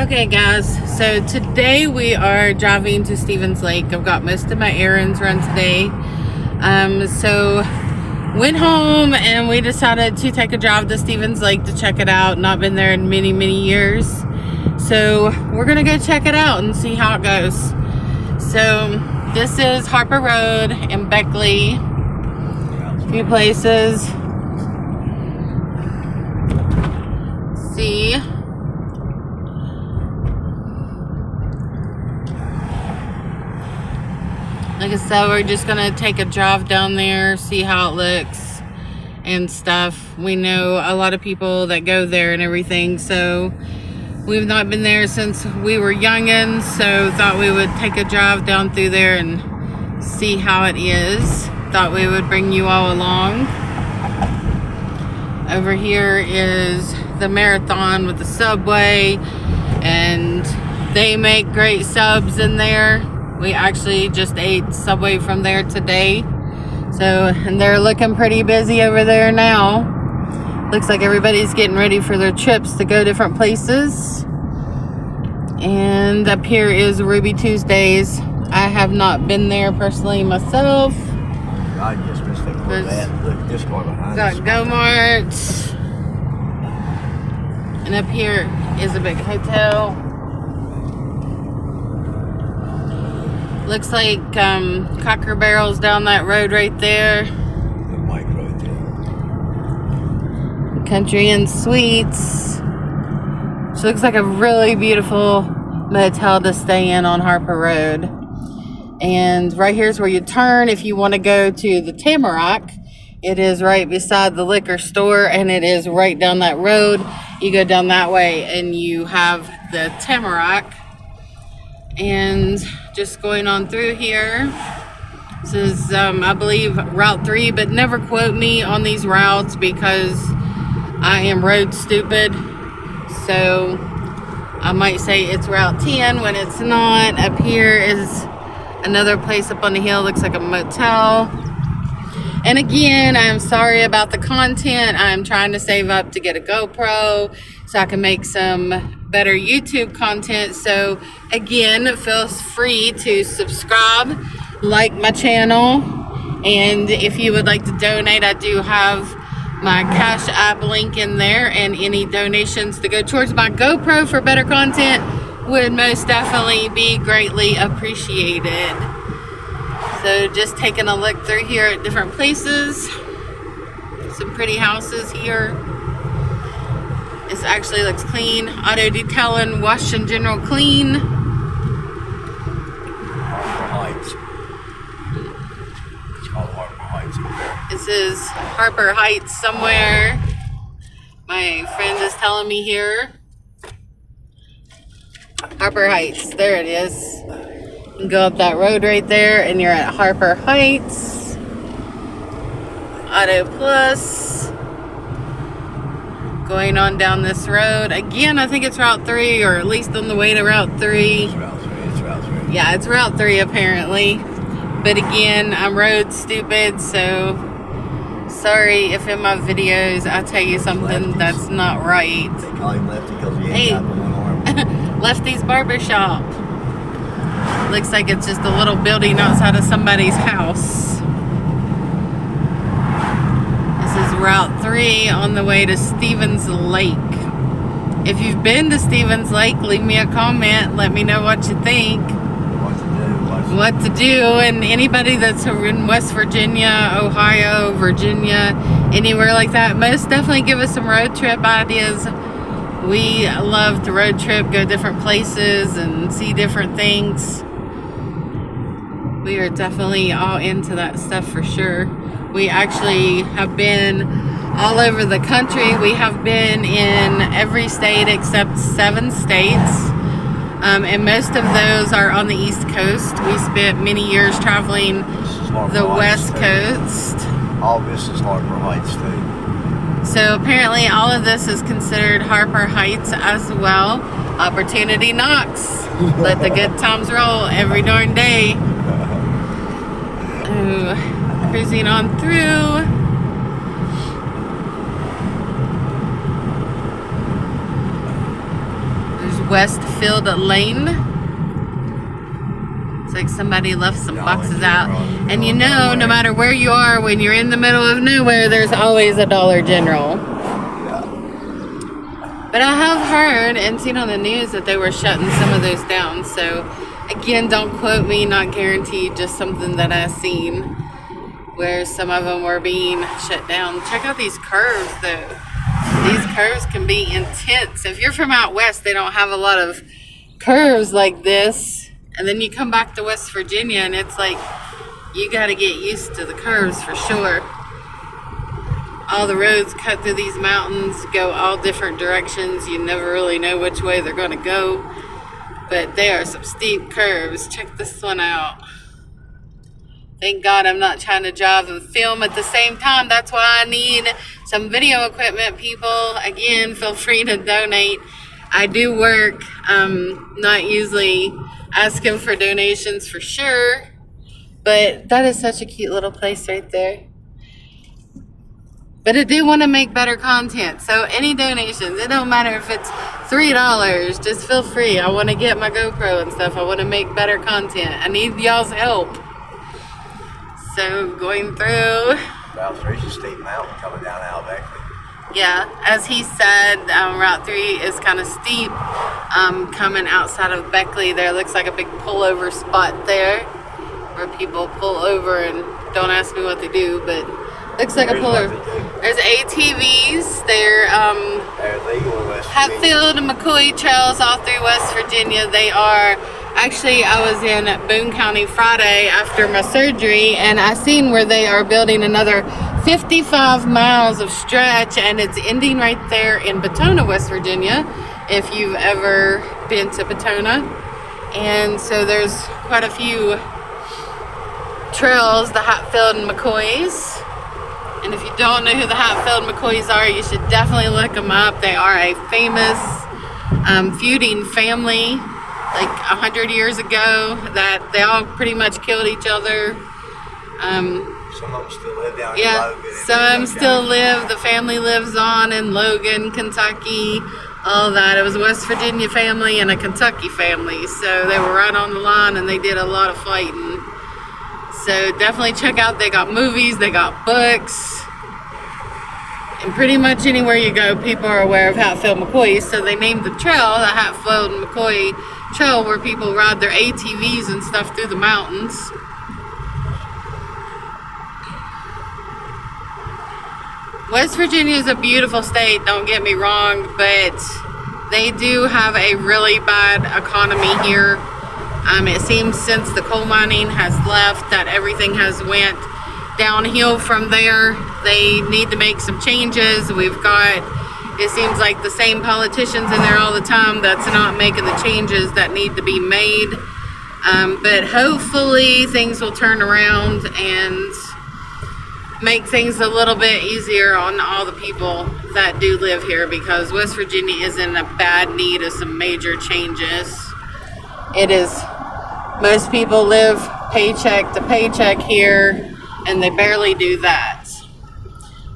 Okay guys, so today we are driving to Stevens Lake. I've got most of my errands run today. So went home and we decided to take a drive to Stevens Lake to check it out. Not been there in many years. So we're gonna go check it out and see how it goes. So this is Harper Road in Beckley. A few places. See. Like I said, we're just gonna take a drive down there, see how it looks and stuff. We know a lot of people that go there and everything, so we've not been there since we were youngins, so thought we would take a drive down through there and see how it is. Thought we would bring you all along. Over here is the Marathon with the Subway, and they make great subs in there. We actually just ate Subway from there today. So, and they're looking pretty busy over there now. Looks like everybody's getting ready for their trips to go different places. And up here is Ruby Tuesdays. I have not been there personally myself. I just missed it for that. Look, this one behind us. Got Go-Mart. And up here is a big hotel. Looks like Cracker Barrel's down that road right there. The mic right there. Country Inn Suites. So looks like a really beautiful motel to stay in on Harper Road. And right here's where you turn if you want to go to the Tamarack. It is right beside the liquor store, and it is right down that road. You go down that way and you have the Tamarack. And just going on through here, this is I believe Route 3, but never quote me on these routes because I am road stupid, so I might say it's Route 10 when it's not. Up here is another place up on the hill, looks like a motel. And again, I'm sorry about the content. I'm trying to save up to get a GoPro so I can make some better YouTube content. So again, feel free to subscribe, like my channel, and if you would like to donate, I do have my Cash App link in there, and any donations to go towards my GoPro for better content would most definitely be greatly appreciated. So just taking a look through here at different places. Some pretty houses here. This actually looks clean. Auto detailing, wash and general clean. Harper Heights. It's called Harper Heights over there. This is Harper Heights somewhere. My friend is telling me here. Harper Heights, there it is. You can go up that road right there and you're at Harper Heights. Auto Plus. Going on down this road. Again, I think it's Route 3, or at least on the way to Route 3. It's Route 3. It's Route 3. Yeah, it's Route 3 apparently. But again, I'm road stupid, so sorry if in my videos I tell you something that's not right. They call him Lefty because he ain't got one arm. Lefty's Barbershop. Looks like it's just a little building outside of somebody's house. This is Route 3 on the way to Stevens Lake. If you've been to Stevens Lake, leave me a comment. Let me know what you think. What to do. And anybody that's in West Virginia, Ohio, Virginia, anywhere like that, most definitely give us some road trip ideas. We love to road trip, go different places and see different things. We are definitely all into that stuff for sure. We actually have been all over the country. We have been in every state except 7 states. And most of those are on the East Coast. We spent many years traveling the West Coast. All this is Harper Heights too. So apparently all of this is considered Harper Heights as well. Opportunity knocks. Let the good times roll every darn day. Ooh, cruising on through. Westfield Lane. It's like somebody left some boxes out. And you know, no matter where you are, when you're in the middle of nowhere, there's always a Dollar General. But I have heard and seen on the news that they were shutting some of those down. So, again, don't quote me, not guaranteed, just something that I've seen where some of them were being shut down. Check out these curves, though. These curves can be intense. If you're from out west, they don't have a lot of curves like this. And then you come back to West Virginia and it's like, you got to get used to the curves for sure. All the roads cut through these mountains, go all different directions. You never really know which way they're going to go. But there are some steep curves. Check this one out. Thank God I'm not trying to drive and film at the same time. That's why I need some video equipment, people. Again, feel free to donate. I do work, not usually asking for donations for sure, but that is such a cute little place right there. But I do want to make better content, so any donations, it don't matter if it's $3, just feel free. I want to get my GoPro and stuff. I want to make better content. I need y'all's help. So going through Route 3 is a steep mountain coming down out of Beckley. Yeah, as he said, Route 3 is kind of steep. Coming outside of Beckley, there looks like a big pullover spot there where people pull over and don't ask me what they do, but looks like a pullover. There's ATVs. They're legal in West Virginia. Hatfield and McCoy trails all through West Virginia. They are. Actually, I was in Boone County Friday after my surgery, and I seen where they are building another 55 miles of stretch, and it's ending right there in Batona, West Virginia, if you've ever been to Batona. And so there's quite a few trails, the Hatfield and McCoys. And if you don't know who the Hatfield and McCoys are, you should definitely look them up. They are a famous feuding family, like 100 years ago, that they all pretty much killed each other. Some of them still live down in Logan. Some of them still live. The family lives on in Logan, Kentucky, all that. It was a West Virginia family and a Kentucky family, so they were right on the line and they did a lot of fighting. So definitely check out, they got movies, they got books, and pretty much anywhere you go, people are aware of Hatfield McCoy, so they named the trail the Hatfield and McCoy Trail, where people ride their ATVs and stuff through the mountains. West Virginia is a beautiful state, don't get me wrong, but they do have a really bad economy here. It seems since the coal mining has left that everything has went downhill from there. They need to make some changes. We've got, it seems like the same politicians in there all the time that's not making the changes that need to be made. But hopefully things will turn around and make things a little bit easier on all the people that do live here, because West Virginia is in a bad need of some major changes. It is, most people live paycheck to paycheck here, and they barely do that,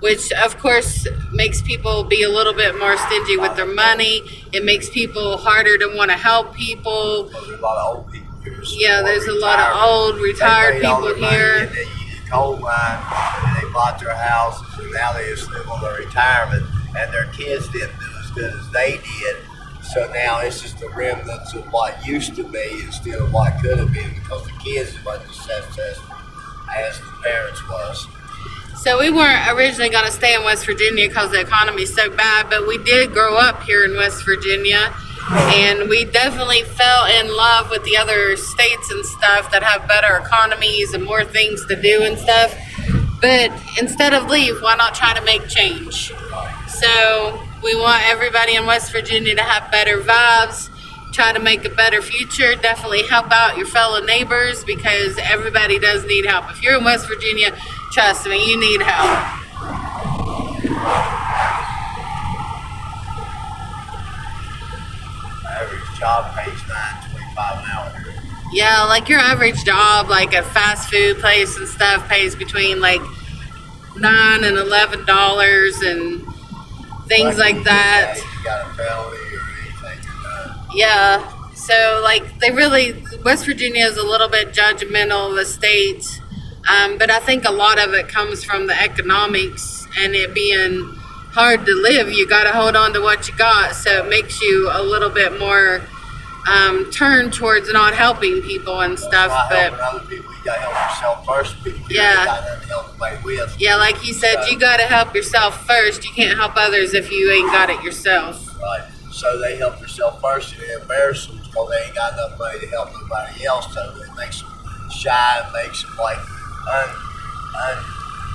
which of course makes people be a little bit more stingy with their money. It makes people harder to want to help people. There's a lot of old people here. Yeah, there's a lot of old retired people here. They used coal mine, and they bought their houses, and now they just live on their retirement, and their kids didn't do as good as they did. So now it's just the remnants of what used to be instead of what could have been, because the kids wasn't as successful as the parents was. So we weren't originally going to stay in West Virginia because the economy is so bad, but we did grow up here in West Virginia, and we definitely fell in love with the other states and stuff that have better economies and more things to do and stuff. But instead of leave, why not try to make change? So we want everybody in West Virginia to have better vibes, try to make a better future, definitely help out your fellow neighbors, because everybody does need help. If you're in West Virginia, trust me, you need help. Average job pays $9.25 an hour. Yeah, like your average job, like a fast food place and stuff, pays between like $9 and $11 and things like that. You got a felony or anything, Yeah. So, like, West Virginia is a little bit judgmental of the state. But I think a lot of it comes from the economics and it being hard to live. You got to hold on to what you got. So it makes you a little bit more turned towards not helping people and stuff. Not But helping other people, you gotta help yourself first. People Yeah. got nothing to help anybody with. yeah, like he said, you got to help yourself first. You can't help others if you ain't got it yourself. Right. So they help themselves first and they embarrass them because they ain't got enough money to help nobody else. So it makes them shy and makes them like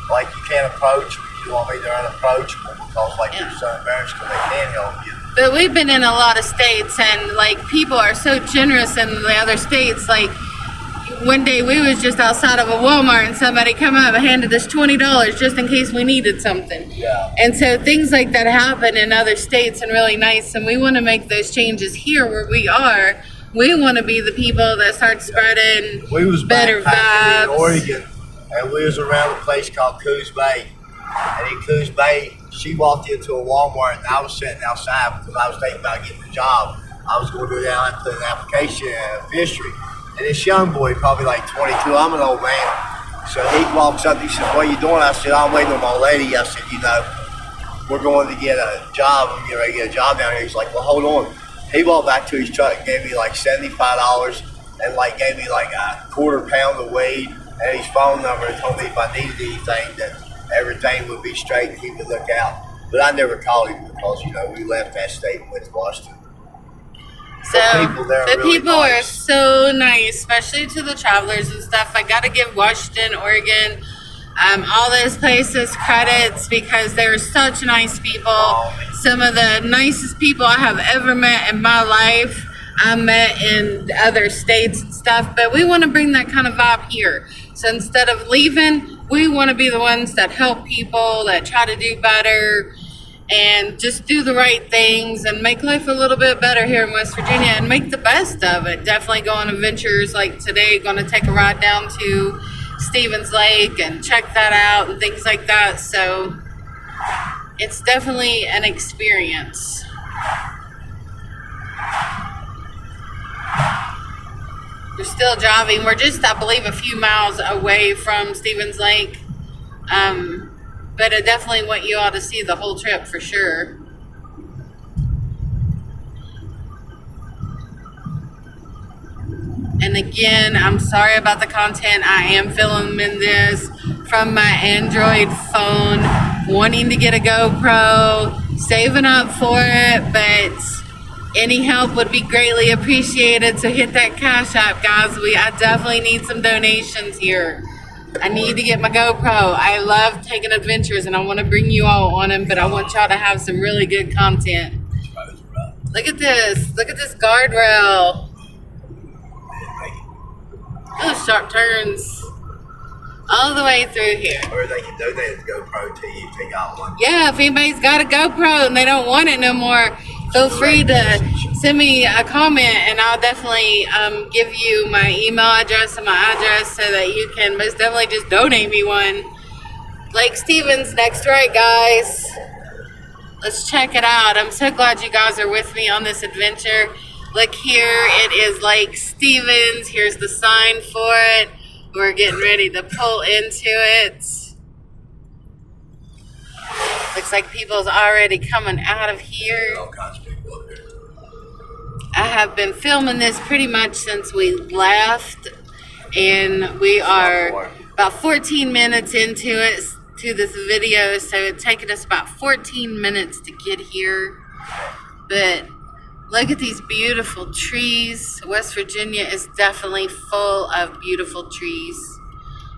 like you can't approach them. You want me, they're unapproachable because like Yeah. you're so embarrassed because they can't help you. But we've been in a lot of states, and like people are so generous in the other states. Like one day we was just outside of a Walmart, and somebody come up and handed us $20 just in case we needed something. Yeah. And so things like that happen in other states and really nice. And we want to make those changes here where we are. We want to be the people that start spreading We was better backpacking in vibes. Oregon, and we was around a place called Coos Bay. And in Coos Bay, she walked into a Walmart, and I was sitting outside because I was thinking about getting a job. I was going to go down and put an application in a fishery. And this young boy, probably like 22, I'm an old man. So he walks up, he said, "What are you doing?" I said, "I'm waiting on my lady." I said, "We're going to get a job. I'm getting ready to get a job down here." He's like, "Well, hold on." He walked back to his truck and gave me like $75 and like gave me like a quarter-pound of weed and his phone number and told me if I needed anything that everything would be straight and he would look out. But I never called him because, we left that state and went to Washington. So people there are the really people are nice. so nice, especially to the travelers and stuff. I gotta give Washington, Oregon, all those places credits because they're such nice people. Some of the nicest people I have ever met in my life. I met in other states and stuff, but we want to bring that kind of vibe here. So instead of leaving, we want to be the ones that help people, that try to do better, and just do the right things and make life a little bit better here in West Virginia and make the best of it. Definitely go on adventures like today, going to take a ride down to Stevens Lake and check that out and things like that. So it's definitely an experience. We're still driving. We're just, I believe, a few miles away from Stevens Lake. But I definitely want you all to see the whole trip for sure. And again, I'm sorry about the content. I am filming this from my Android phone, wanting to get a GoPro, saving up for it, but any help would be greatly appreciated. So hit that Cash App, guys. I definitely need some donations here. I need to get my GoPro. I love taking adventures and I want to bring you all on them, but I want y'all to have some really good content. Look at this. Look at this guardrail. Those sharp turns all the way through here. Or they can donate a GoPro to you if they got one. Yeah, if anybody's got a GoPro and they don't want it no more, feel free to send me a comment and I'll definitely give you my email address and my address so that you can most definitely just donate me one. Lake Stevens next, right, guys? Let's check it out. I'm so glad you guys are with me on this adventure. Look here, it is Lake Stevens. Here's the sign for it. We're getting ready to pull into it. Looks like people's already coming out of here. All kinds of people up there. I have been filming this pretty much since we left, and we are about 14 minutes into it, to this video, so it's taken us about 14 minutes to get here. But look at these beautiful trees. West Virginia is definitely full of beautiful trees.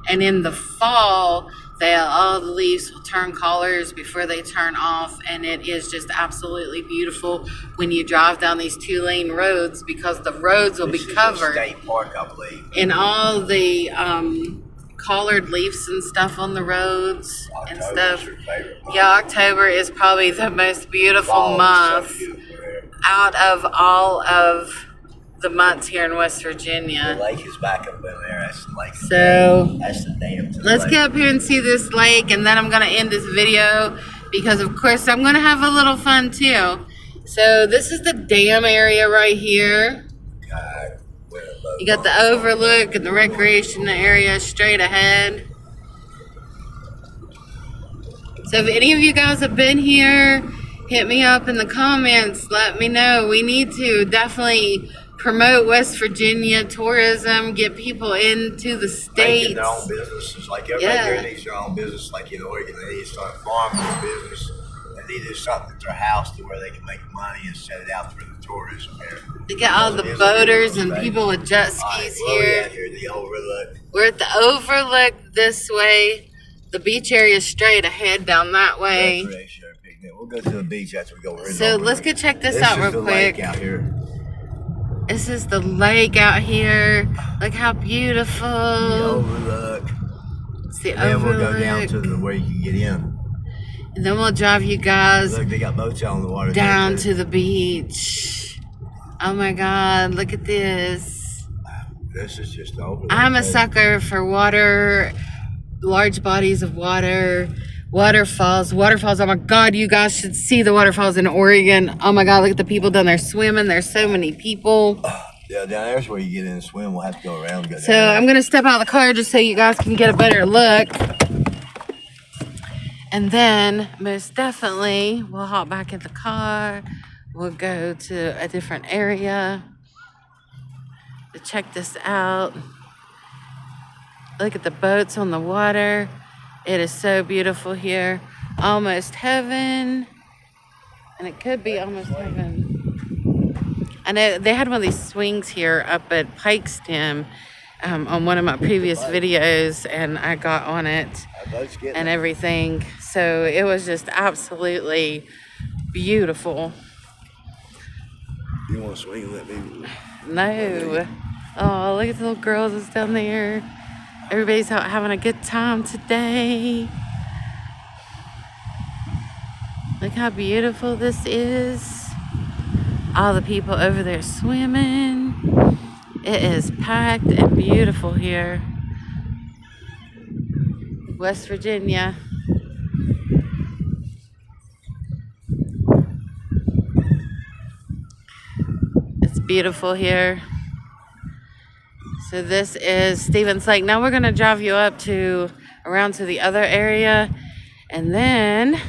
And in the fall, all the leaves will turn colors before they turn off. And it is just absolutely beautiful when you drive down these 2-lane roads because the roads will be covered State Park, I believe. in all the collared leaves and stuff on the roads and stuff. Your favorite month. Yeah, October is probably the most beautiful Fall is so month beautiful there. out of all of the months here in West The Virginia. lake is back up in there. That's the lake. So That's the dam. to the let's lake. get up here and see this lake, and then I'm going to end this video because, of course, I'm going to have a little fun too. So this is the dam area right here. God, You got the overlook and the recreation area straight ahead. So if any of you guys have been here, hit me up in the comments. Let me know. We need to definitely promote West Virginia tourism, get people into the making states. their own businesses. Like everybody here needs their own business. Like in Oregon, they need to start farming business. They need to do something at their house to where they can make money and set it out for the tourism here. You got all the boaters and people with jet skis here. Here, the overlook. We're at the overlook this way. The beach area is straight ahead down that way. We'll go to the beach after we go over. So let's go check this out real quick. Lake out here. This is the lake out here. Look how beautiful. The overlook. It's the and then overlook. we'll go down to where you can get in. And then we'll drive you guys Look, they got boats out on the water. down to the beach. Oh my God, look at this. This is just the overlook. I'm a sucker for water, large bodies of water, waterfalls. Oh my God, you guys should see the waterfalls in Oregon. Oh my God, look at the people down there swimming. There's so many people. Yeah, down there's where you get in and swim. We'll have to go around and go down So there. I'm gonna step out of the car just so you guys can get a better look. And then most definitely we'll hop back in the car. We'll go to a different area to check this out. Look at the boats on the water. It is so beautiful here. Almost heaven. And it could be almost heaven. I know they had one of these swings here up at Pike's Dam on one of my previous videos, and I got on it and everything. So it was just absolutely beautiful. You want to swing and let me? No. Oh, look at the little girls that's down there. Everybody's out having a good time today. Look how beautiful this is. All the people over there swimming. It is packed and beautiful here. West Virginia. It's beautiful here. So this is Stevens Lake. Now we're gonna drive you up to around to the other area, and then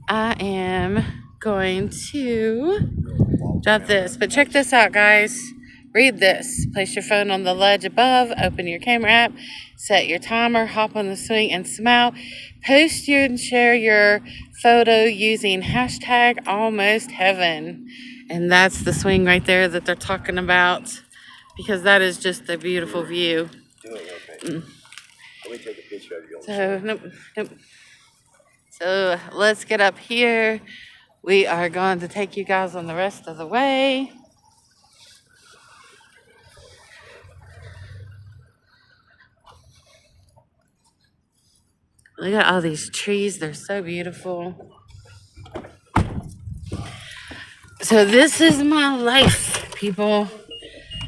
I am going to drop this. But check this out, guys. Read this. Place your phone on the ledge above, open your camera app, set your timer, hop on the swing and smile. Post and share your photo using hashtag almost heaven. And that's the swing right there that they're talking about, because that is just a beautiful view. Do it real quick. Let me take a picture of you. So, nope. So let's get up here. We are going to take you guys on the rest of the way. Look at all these trees. They're so beautiful. So this is my life, people.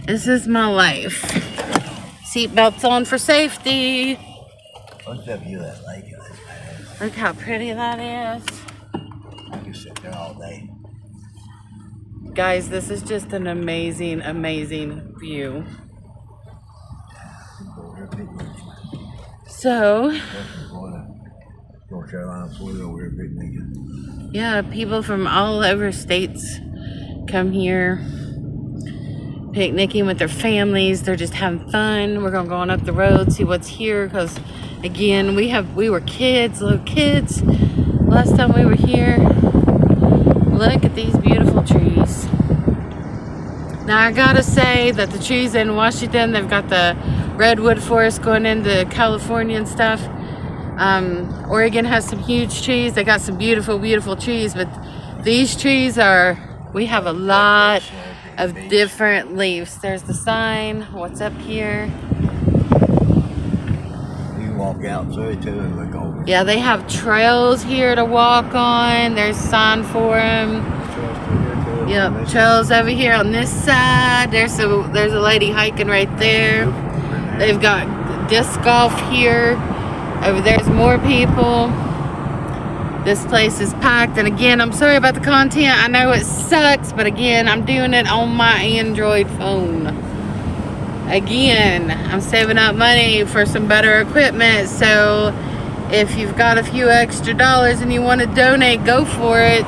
This is my life. Seatbelts on for safety. Look at you that lake. Look how pretty that is. I can sit there all day. Guys, this is just an amazing, amazing view. So, North Carolina, Florida, we're picnicking. yeah, people from all over states come here picnicking with their families. They're just having fun. We're gonna go on up the road, see what's here, because again, we were kids, little kids, last time we were here. Look at these beautiful trees. Now I gotta say that the trees in Washington, they've got the redwood forest going into California and stuff. Oregon has some huge trees. They got some beautiful, beautiful trees, but these trees we have a lot of different leaves. There's the sign. What's up here? You can walk out through it too and look over. Yeah, they have trails here to walk on. There's a sign for them. Yep, trails over here on this side. There's a lady hiking right there. They've got disc golf here. Over there's more people. This place is packed, and again, I'm sorry about the content. I know it sucks, but again, I'm doing it on my Android phone. Again, I'm saving up money for some better equipment, so if you've got a few extra dollars and you want to donate, go for it.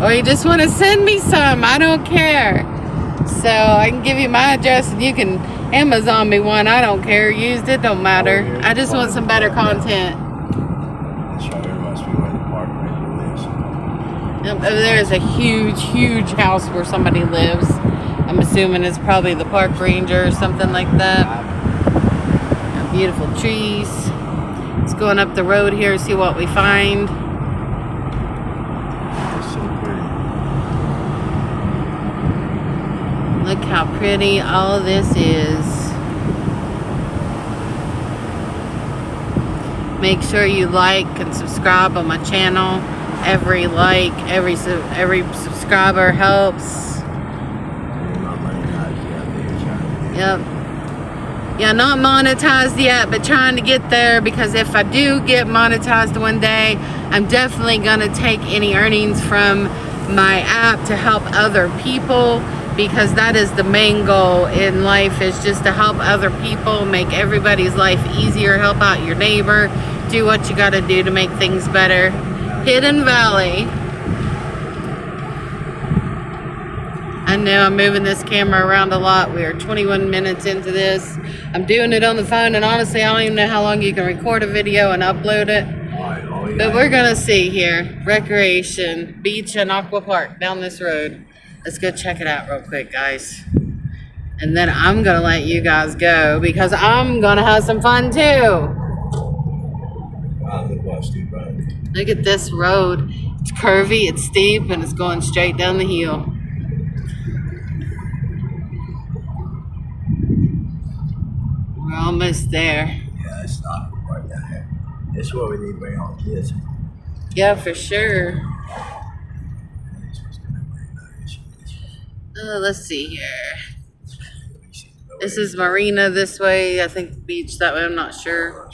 Or you just want to send me some, I don't care. So I can give you my address and you can Amazon me one. I don't care. Used, it don't matter. I just want some better content. Yep, over there is a huge house where somebody lives. I'm assuming it's probably the park ranger or something like that. Beautiful trees. Let's go on up the road here, see what we find. It's so pretty. Look how pretty all this is. Make sure you like and subscribe on my channel. Every like, every subscriber helps. Yep. Yeah, not monetized yet, but trying to get there, because if I do get monetized one day, I'm definitely going to take any earnings from my app to help other people, because that is the main goal in life, is just to help other people, make everybody's life easier, help out your neighbor, do what you got to do to make things better. Hidden Valley. I know I'm moving this camera around a lot. We are 21 minutes into this. I'm doing it on the phone, and honestly, I don't even know how long you can record a video and upload it. But we're gonna see here. Recreation, beach and aqua park down this road. Let's go check it out real quick, guys. And then I'm gonna let you guys go, because I'm gonna have some fun too. Look at this road. It's curvy, it's steep, and it's going straight down the hill. We're almost there. Yeah, it's not right down here. This is where we need to bring all the kids. Yeah, for sure. Let's see here. This is Marina this way. I think beach that way. I'm not sure.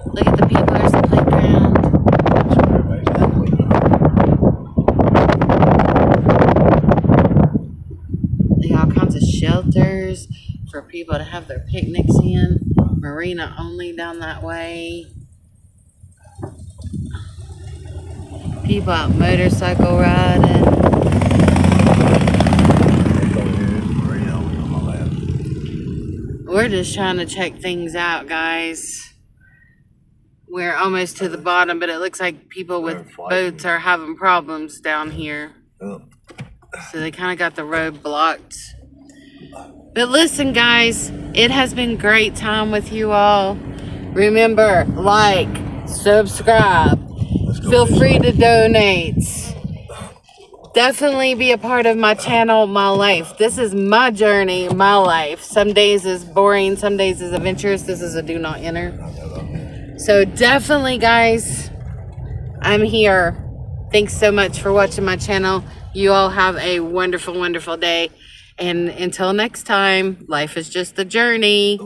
Look at the people. There's the playground. They got all kinds of shelters for people to have their picnics in. Marina only down that way. People out motorcycle riding. We're just trying to check things out, guys. We're almost to the bottom, but it looks like people with boats are having problems down here. So they kind of got the road blocked. But listen, guys, it has been great time with you all. Remember, like, subscribe. Feel free to donate. Definitely be a part of my channel, my life. This is my journey, my life. Some days is boring, some days is adventurous. This is a do not enter. So definitely, guys, I'm here. Thanks so much for watching my channel. You all have a wonderful, wonderful day. And until next time, life is just a journey.